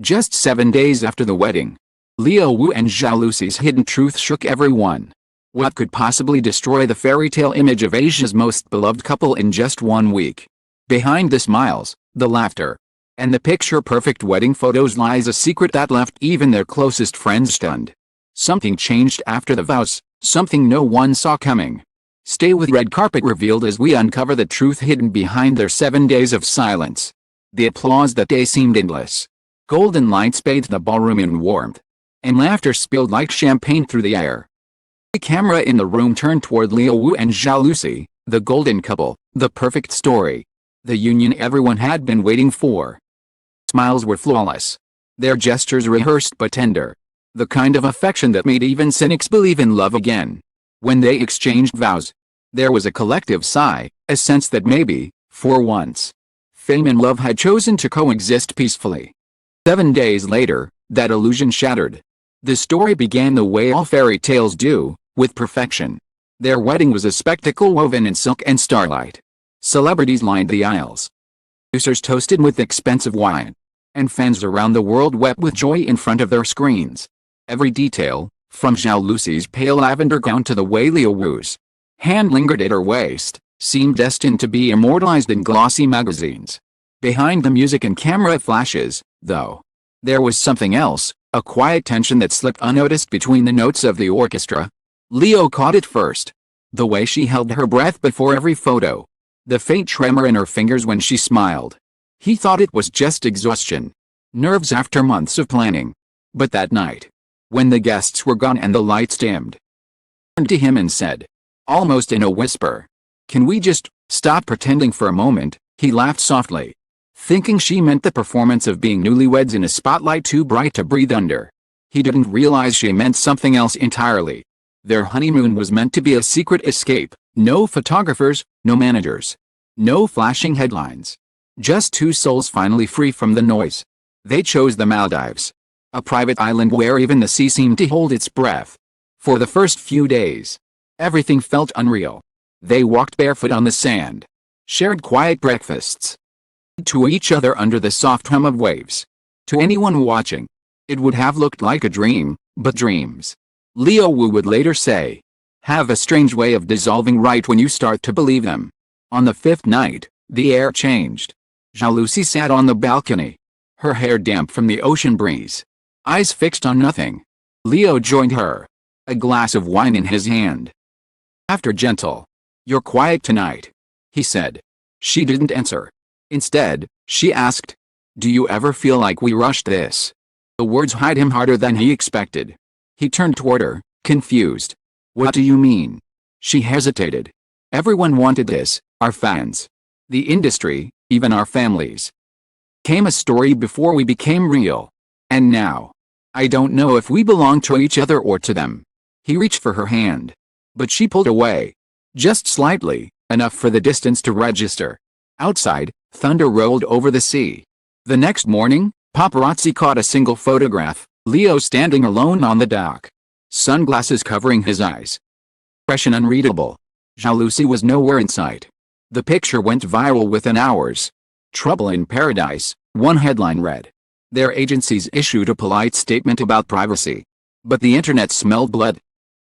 Just 7 days after the wedding, Liu Wu and Zhao Lusi's hidden truth shook everyone. What could possibly destroy the fairy tale image of Asia's most beloved couple in just 1 week? Behind the smiles, the laughter, and the picture-perfect wedding photos lies a secret that left even their closest friends stunned. Something changed after the vows, something no one saw coming. Stay with Red Carpet revealed as we uncover the truth hidden behind their 7 days of silence. The applause that day seemed endless. Golden lights bathed the ballroom in warmth, and laughter spilled like champagne through the air. The camera in the room turned toward Liu Wu and Zhao Lusi, the golden couple, the perfect story. The union everyone had been waiting for. Smiles were flawless. Their gestures rehearsed but tender. The kind of affection that made even cynics believe in love again. When they exchanged vows, there was a collective sigh, a sense that maybe, for once, fame and love had chosen to coexist peacefully. 7 days later, that illusion shattered. The story began the way all fairy tales do, with perfection. Their wedding was a spectacle woven in silk and starlight. Celebrities lined the aisles. Producers toasted with expensive wine. And fans around the world wept with joy in front of their screens. Every detail, from Zhao Lusi's pale lavender gown to the way Liu Wu's hand lingered at her waist, seemed destined to be immortalized in glossy magazines. Behind the music and camera flashes, though, there was something else, a quiet tension that slipped unnoticed between the notes of the orchestra. Liu caught it first. The way she held her breath before every photo. The faint tremor in her fingers when she smiled. He thought it was just exhaustion. Nerves after months of planning. But that night, when the guests were gone and the lights dimmed, she turned to him and said, almost in a whisper, "Can we just stop pretending for a moment?" He laughed softly, thinking she meant the performance of being newlyweds in a spotlight too bright to breathe under. He didn't realize she meant something else entirely. Their honeymoon was meant to be a secret escape. No photographers, no managers, no flashing headlines. Just two souls finally free from the noise. They chose the Maldives, a private island where even the sea seemed to hold its breath. For the first few days, everything felt unreal. They walked barefoot on the sand, shared quiet breakfasts, to each other under the soft hum of waves. To anyone watching, it would have looked like a dream, but dreams, Liu Wu would later say, have a strange way of dissolving right when you start to believe them. On the 5th night, the air changed. Zhao Lusi sat on the balcony, her hair damp from the ocean breeze, eyes fixed on nothing. Liu joined her, a glass of wine in his hand. After gentle, "You're quiet tonight," he said. She didn't answer. Instead, she asked, "Do you ever feel like we rushed this?" The words hit him harder than he expected. He turned toward her, confused. "What do you mean?" She hesitated. "Everyone wanted this, our fans, the industry, even our families. Came a story before we became real. And now, I don't know if we belong to each other or to them." He reached for her hand, but she pulled away. Just slightly, enough for the distance to register. Outside, thunder rolled over the sea. The next morning, paparazzi caught a single photograph, Liu standing alone on the dock, sunglasses covering his eyes. Expression unreadable. Zhao Lusi was nowhere in sight. The picture went viral within hours. "Trouble in Paradise," one headline read. Their agencies issued a polite statement about privacy. But the internet smelled blood.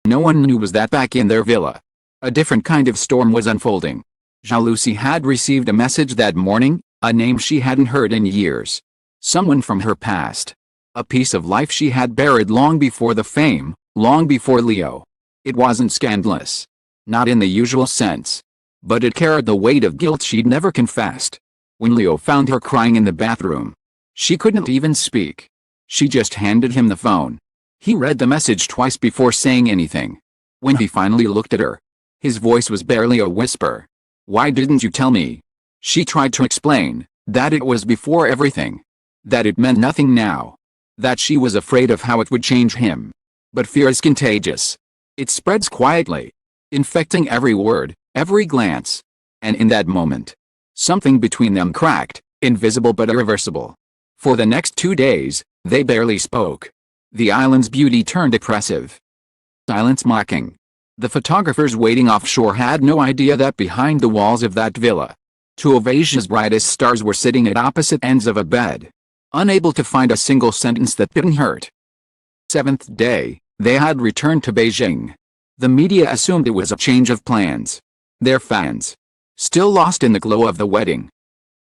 No one knew was that back in their villa, a different kind of storm was unfolding. Zhao Lusi had received a message that morning, a name she hadn't heard in years. Someone from her past. A piece of life she had buried long before the fame, long before Liu. It wasn't scandalous. Not in the usual sense. But it carried the weight of guilt she'd never confessed. When Liu found her crying in the bathroom, she couldn't even speak. She just handed him the phone. He read the message twice before saying anything. When he finally looked at her, his voice was barely a whisper. "Why didn't you tell me?" She tried to explain that it was before everything, that it meant nothing now, that she was afraid of how it would change him. But fear is contagious. It spreads quietly, infecting every word, every glance. And in that moment, something between them cracked, invisible but irreversible. For the next 2 days, they barely spoke. The island's beauty turned oppressive. Silence mocking. The photographers waiting offshore had no idea that behind the walls of that villa, two of Asia's brightest stars were sitting at opposite ends of a bed. unable to find a single sentence that didn't hurt. Seventh day, they had returned to Beijing. The media assumed it was a change of plans. Their fans, still lost in the glow of the wedding,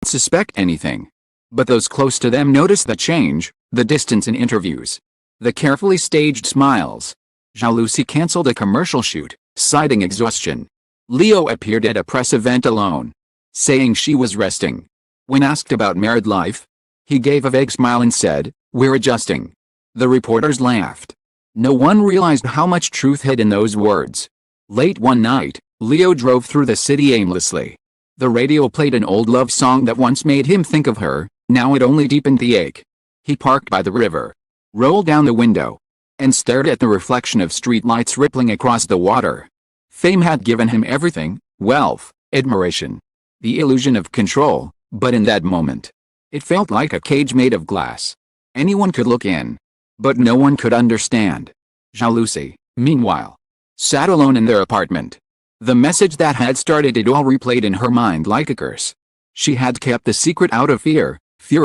didn't suspect anything. But those close to them noticed the change, the distance in interviews, the carefully staged smiles. Zhao Lusi cancelled a commercial shoot, citing exhaustion. Leo appeared at a press event alone, saying she was resting. When asked about married life, he gave a vague smile and said, "We're adjusting." The reporters laughed. No one realized how much truth hid in those words. Late one night, Leo drove through the city aimlessly. The radio played an old love song that once made him think of her, now it only deepened the ache. He parked by the river, rolled down the window, and stared at the reflection of streetlights rippling across the water. Fame had given him everything: wealth, admiration, the illusion of control, but in that moment, it felt like a cage made of glass. Anyone could look in, but no one could understand. Zhao Lusi, meanwhile, sat alone in their apartment. The message that had started it all replayed in her mind like a curse. She had kept the secret out of fear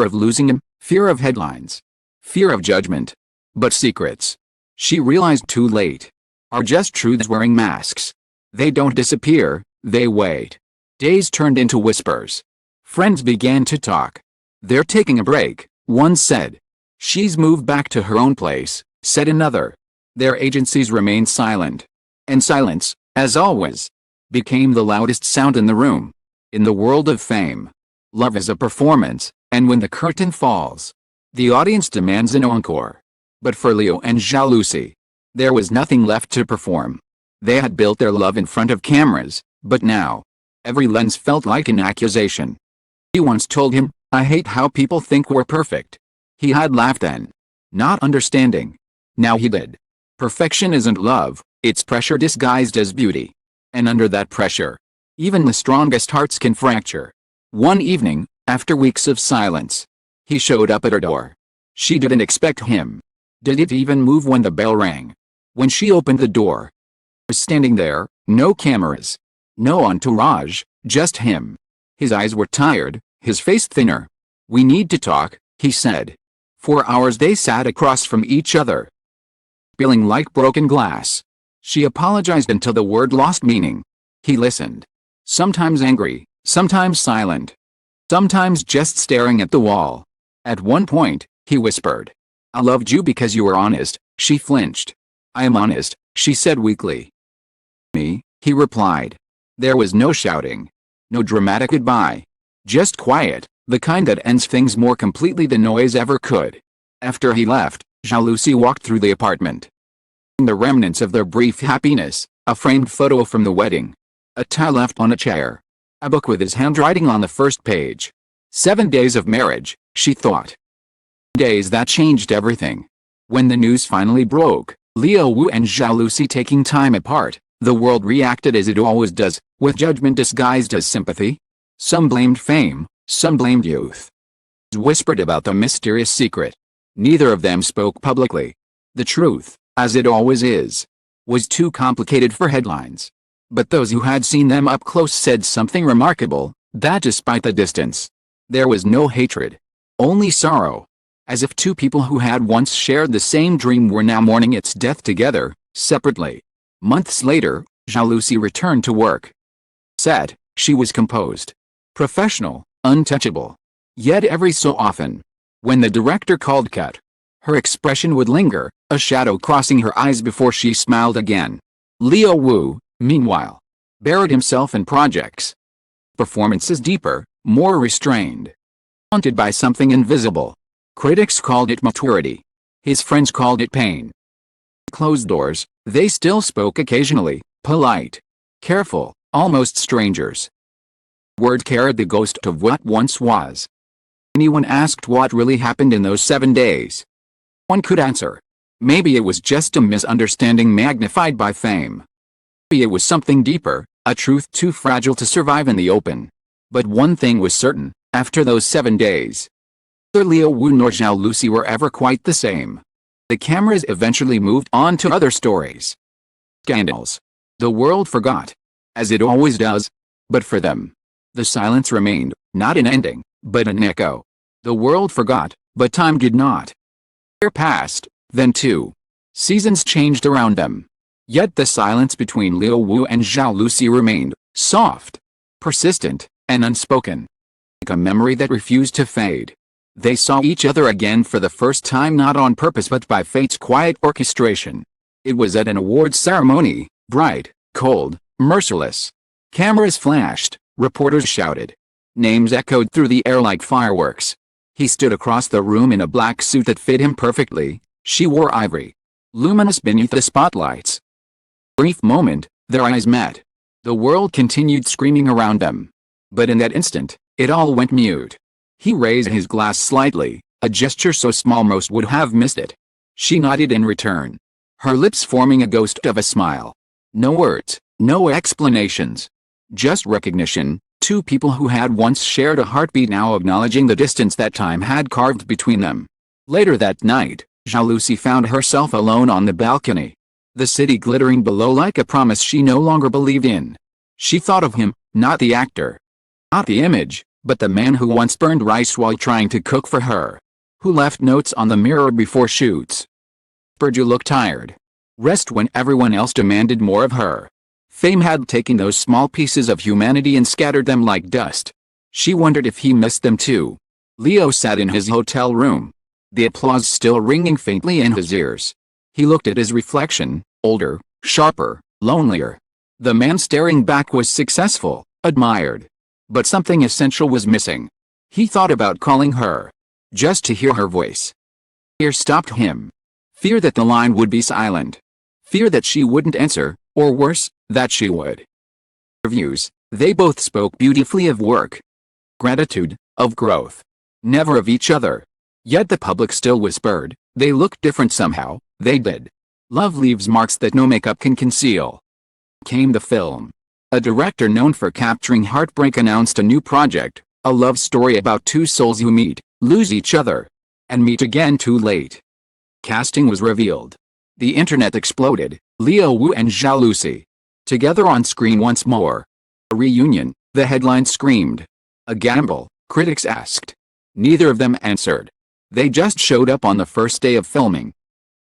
of losing him, fear of headlines, fear of judgment. But secrets, she realized too late, are just truths wearing masks. They don't disappear, they wait. Days turned into whispers. Friends began to talk. "They're taking a break," one said. "She's moved back to her own place," said another. Their agencies remained silent. And silence, as always, became the loudest sound in the room. In the world of fame, love is a performance, and when the curtain falls, the audience demands an encore. But for Leo and Zhao Lusi, there was nothing left to perform. They had built their love in front of cameras, but now, every lens felt like an accusation. He once told him, "I hate how people think we're perfect." He had laughed then, not understanding. Now he did. Perfection isn't love, it's pressure disguised as beauty. And under that pressure, even the strongest hearts can fracture. One evening, after weeks of silence, he showed up at her door. She didn't expect him. Didn't even move when the bell rang. When she opened the door, he was standing there, no cameras, no entourage, just him. His eyes were tired, his face thinner. "We need to talk," he said. For hours they sat across from each other, feeling like broken glass. She apologized until the word lost meaning. He listened. Sometimes angry, sometimes silent, sometimes just staring at the wall. At one point, he whispered, "I loved you because you were honest." She flinched. "I am honest," she said weakly. "Me," he replied. There was no shouting, no dramatic goodbye. Just quiet, the kind that ends things more completely than noise ever could. After he left, Zhao Lusi walked through the apartment. The remnants of their brief happiness, a framed photo from the wedding, a tie left on a chair, a book with his handwriting on the first page. 7 days of marriage, she thought. Days that changed everything. When the news finally broke, Leo Wu and Zhao Lusi taking time apart, the world reacted as it always does, with judgment disguised as sympathy. Some blamed fame, some blamed youth. Whispered about the mysterious secret. Neither of them spoke publicly. The truth, as it always is, was too complicated for headlines. But those who had seen them up close said something remarkable, that despite the distance, there was no hatred, only sorrow. As if two people who had once shared the same dream were now mourning its death together, separately. Months later, Zhao Lusi returned to work. Set, she was composed, professional, untouchable. Yet every so often, when the director called cut, her expression would linger, a shadow crossing her eyes before she smiled again. Leo Wu, meanwhile, buried himself in projects. Performances deeper, more restrained. Haunted by something invisible. Critics called it maturity. His friends called it pain. Closed doors, they still spoke occasionally, polite, careful, almost strangers. Word carried the ghost of what once was. Anyone asked what really happened in those 7 days? One could answer. Maybe it was just a misunderstanding magnified by fame. Maybe it was something deeper, a truth too fragile to survive in the open. But one thing was certain, after those 7 days, neither Leo Wu nor Zhao Lusi were ever quite the same. The cameras eventually moved on to other stories. Scandals. The world forgot. As it always does. But for them, the silence remained, not an ending, but an echo. The world forgot, But time did not. A year passed, then 2 seasons changed around them. Yet the silence between Liu Wu and Zhao Lusi remained, soft, persistent, and unspoken. Like a memory that refused to fade. They saw each other again for the first time, not on purpose but by fate's quiet orchestration. It was at an awards ceremony, bright, cold, merciless. Cameras flashed, reporters shouted. Names echoed through the air like fireworks. He stood across the room in a black suit that fit him perfectly. She wore ivory, luminous beneath the spotlights. Brief moment, their eyes met. The world continued screaming around them. But in that instant, it all went mute. He raised his glass slightly, a gesture so small most would have missed it. She nodded in return, her lips forming a ghost of a smile. No words, no explanations. Just recognition, 2 people who had once shared a heartbeat now acknowledging the distance that time had carved between them. Later that night, Zhao Lusi found herself alone on the balcony. The city glittering below like a promise she no longer believed in. She thought of him, not the actor. Not the image, but the man who once burned rice while trying to cook for her. Who left notes on the mirror before shoots. You looked tired. Rest when everyone else demanded more of her. Fame had taken those small pieces of humanity and scattered them like dust. She wondered if he missed them too. Leo sat in his hotel room, the applause still ringing faintly in his ears. He looked at his reflection, older, sharper, lonelier. The man staring back was successful, admired. But something essential was missing. He thought about calling her, just to hear her voice. Fear stopped him. Fear that the line would be silent. Fear that she wouldn't answer, or worse, that she would. Reviews, they both spoke beautifully of work, gratitude, of growth. Never of each other. Yet the public still whispered, they looked different somehow, they did. Love leaves marks that no makeup can conceal. Came the film. A director known for capturing heartbreak announced a new project, a love story about 2 souls who meet, lose each other, and meet again too late. Casting was revealed. The internet exploded, Liu Wu and Zhao Lusi. Together on screen once more. A reunion, the headline screamed. A gamble, critics asked. Neither of them answered. They just showed up on the first day of filming,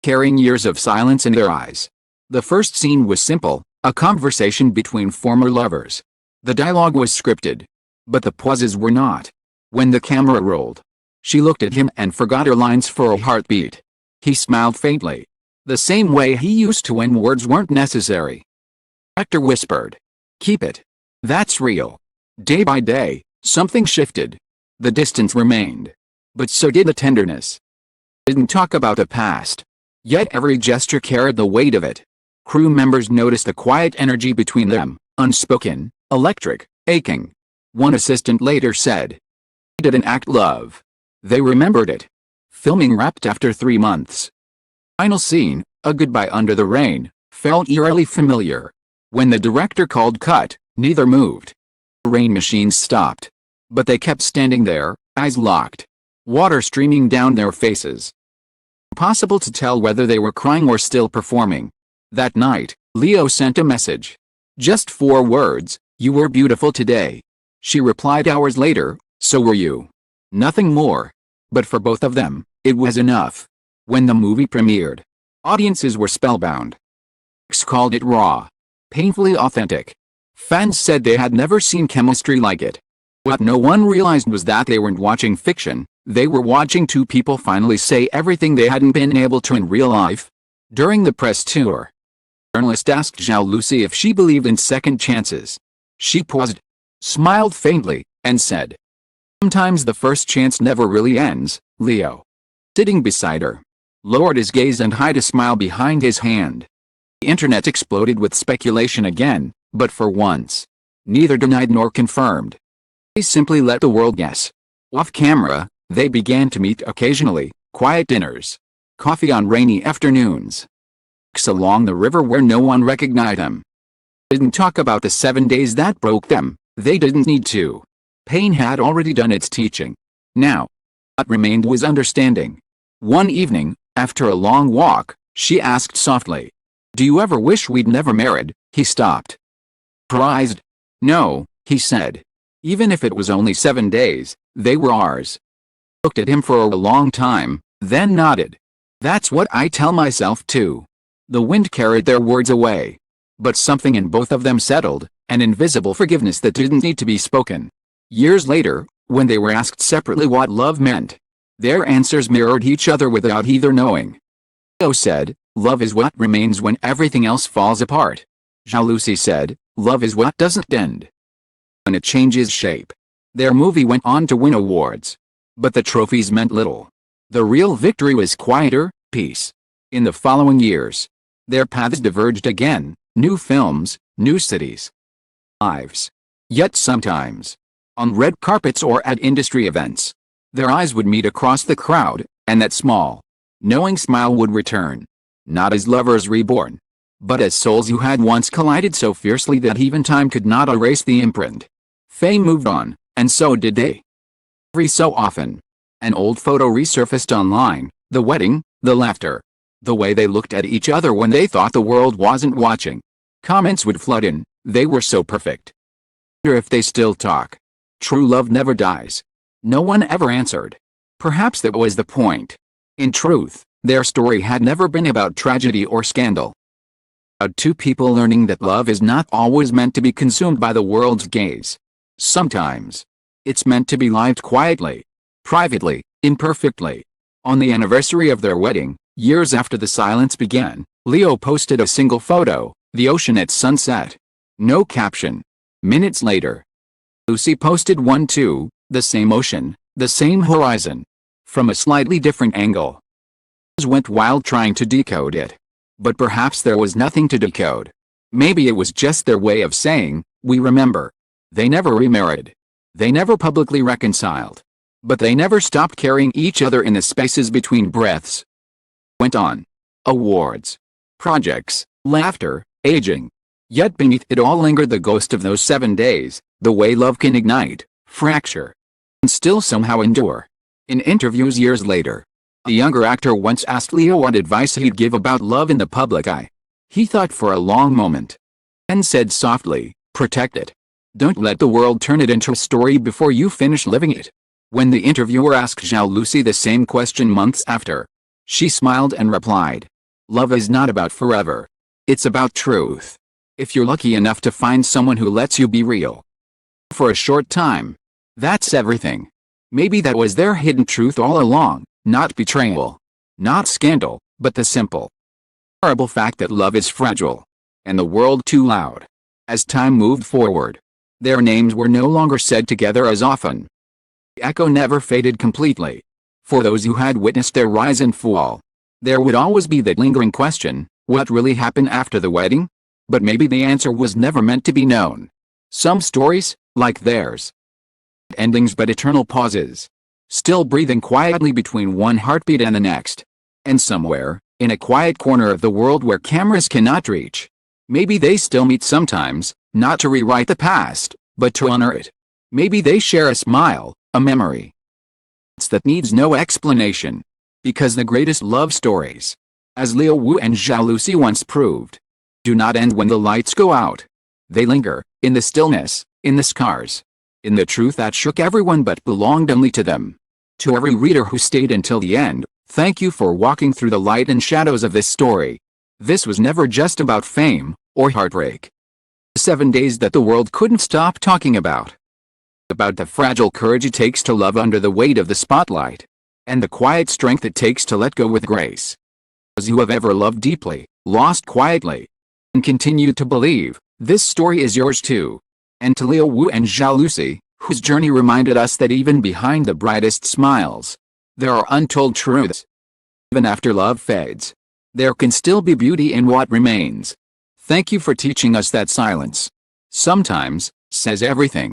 carrying years of silence in their eyes. The first scene was simple, a conversation between former lovers. The dialogue was scripted. But the pauses were not. When the camera rolled, she looked at him and forgot her lines for a heartbeat. He smiled faintly. The same way he used to when words weren't necessary. Actor whispered. Keep it. That's real. Day by day, something shifted. The distance remained. But so did the tenderness. Didn't talk about the past. Yet every gesture carried the weight of it. Crew members noticed a quiet energy between them, unspoken, electric, aching. One assistant later said. They didn't act love. They remembered it. Filming wrapped after 3 months. Final scene, a goodbye under the rain, felt eerily familiar. When the director called cut, neither moved. The rain machines stopped. But they kept standing there, eyes locked. Water streaming down their faces. Impossible to tell whether they were crying or still performing. That night, Leo sent a message. Just 4 words, you were beautiful today. She replied hours later, so were you. Nothing more. But for both of them, it was enough. When the movie premiered, audiences were spellbound. Critics called it raw, painfully authentic. Fans said they had never seen chemistry like it. What no one realized was that they weren't watching fiction, they were watching 2 people finally say everything they hadn't been able to in real life. During the press tour, a journalist asked Zhao Lusi if she believed in second chances. She paused, smiled faintly, and said, sometimes the first chance never really ends. Leo, sitting beside her, lowered his gaze and hid a smile behind his hand. The internet exploded with speculation again, but for once, neither denied nor confirmed. They simply let the world guess. Off camera, they began to meet occasionally, quiet dinners, coffee on rainy afternoons, walks along the river where no one recognized them. Didn't talk about the 7 days that broke them, they didn't need to. Pain had already done its teaching. Now, what remained was understanding. One evening, after a long walk, she asked softly, do you ever wish we'd never married? He stopped. Surprised. No, he said. Even if it was only 7 days, they were ours. Looked at him for a long time, then nodded. That's what I tell myself too. The wind carried their words away. But something in both of them settled, an invisible forgiveness that didn't need to be spoken. Years later, when they were asked separately what love meant, their answers mirrored each other without either knowing. Leo said, love is what remains when everything else falls apart. Zhao Lusi said, love is what doesn't end when it changes shape. Their movie went on to win awards. But the trophies meant little. The real victory was quieter peace. In the following years, their paths diverged again, new films, new cities, lives. Yet sometimes, on red carpets or at industry events, their eyes would meet across the crowd, and that small, knowing smile would return. Not as lovers reborn, but as souls who had once collided so fiercely that even time could not erase the imprint. Fame moved on, and so did they. Every so often, an old photo resurfaced online, the wedding, the laughter, the way they looked at each other when they thought the world wasn't watching. Comments would flood in, they were so perfect. I wonder if they still talk. True love never dies. No one ever answered. Perhaps that was the point. In truth, their story had never been about tragedy or scandal. About two people learning that love is not always meant to be consumed by the world's gaze. Sometimes, it's meant to be lived quietly, privately, imperfectly. On the anniversary of their wedding, years after the silence began, Leo posted a single photo, the ocean at sunset. No caption. Minutes later, Lucy posted one too, the same ocean, the same horizon, from a slightly different angle. Went wild trying to decode it. But perhaps there was nothing to decode. Maybe it was just their way of saying, we remember. They never remarried. They never publicly reconciled. But they never stopped carrying each other in the spaces between breaths. Went on. Awards. Projects, laughter, aging. Yet beneath it all lingered the ghost of those 7 days, the way love can ignite, fracture, and still somehow endure. In interviews years later, a younger actor once asked Leo what advice he'd give about love in the public eye. He thought for a long moment, and said softly, protect it. Don't let the world turn it into a story before you finish living it. When the interviewer asked Zhao Lusi the same question months after, she smiled and replied, love is not about forever. It's about truth. If you're lucky enough to find someone who lets you be real for a short time, that's everything. Maybe that was their hidden truth all along, not betrayal, not scandal, but the simple, horrible fact that love is fragile, and the world too loud. As time moved forward, their names were no longer said together as often. The echo never faded completely. For those who had witnessed their rise and fall, there would always be that lingering question, what really happened after the wedding? But maybe the answer was never meant to be known. Some stories, like theirs, endings but eternal pauses, still breathing quietly between one heartbeat and the next. And somewhere, in a quiet corner of the world where cameras cannot reach, maybe they still meet sometimes, not to rewrite the past, but to honor it. Maybe they share a smile, a memory that needs no explanation. Because the greatest love stories, as Leo Wu and Zhao Lusi once proved, do not end when the lights go out. They linger, in the stillness, in the scars, in the truth that shook everyone but belonged only to them. To every reader who stayed until the end, thank you for walking through the light and shadows of this story. This was never just about fame, or heartbreak. 7 days that the world couldn't stop talking about. About the fragile courage it takes to love under the weight of the spotlight, and the quiet strength it takes to let go with grace. Those who have ever loved deeply, lost quietly, and continue to believe, this story is yours too. And to Leo Wu and Zhao Lusi, whose journey reminded us that even behind the brightest smiles, there are untold truths. Even after love fades, there can still be beauty in what remains. Thank you for teaching us that silence sometimes says everything.